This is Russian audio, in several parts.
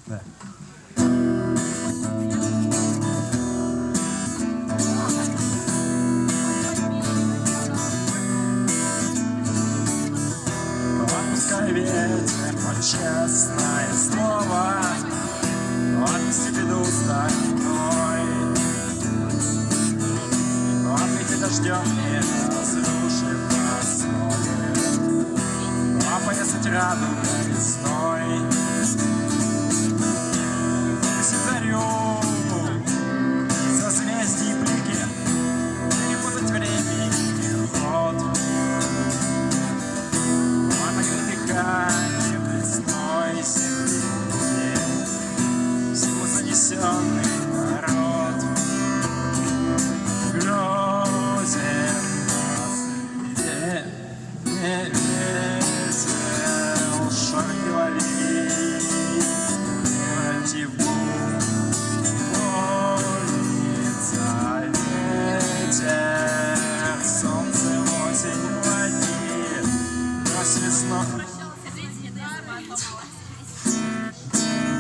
Да. Отпускай ветер, мой честное слово, отпусти беду стальной. Ответи дождем и разрушив основы, опоясать радугой весной. Выпустить зарю, созвездий блики, перепутать времени ход. Нагретый весной земли, всему занесенный народ. Грозен нас, где не ветер, шорохи лови, преврати в бум, вольница ветер, солнце осень лови, брось весной.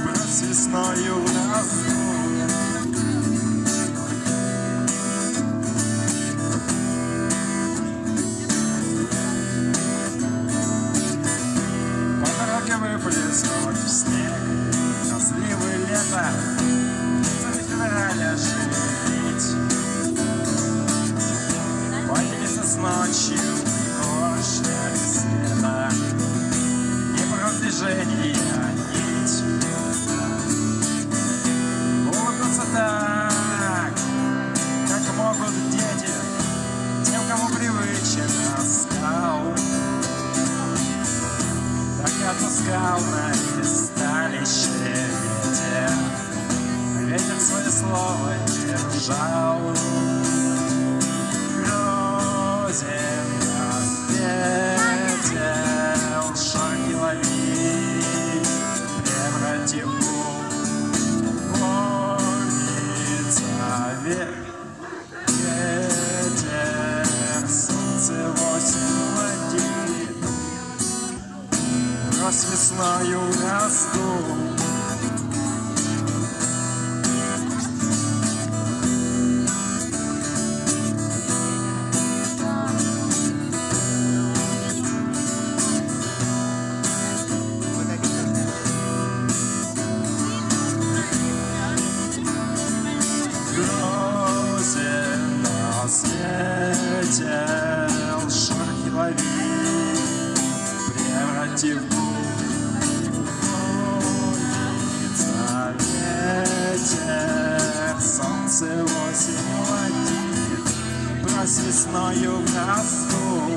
Брось весною в разлук. По дороге выплеснуть в снег разливы лета, цветы февраля шевелить. Поделиться с ночью горшня света, не про движения нить. Улыбнуться так, как могут дети, тем, кому привычен оскал. Так и отпускал на ристалище ветер, ветер свое слово держал. Грозен нас ветер, шорохи лови, преврати в бум, вольница ветер, солнце в осень летит, брось весною раздул. Грозен нас ветер, шорохи лови, преврати в бум, вольница ветер, солнце осень летит, брось весною в раздул.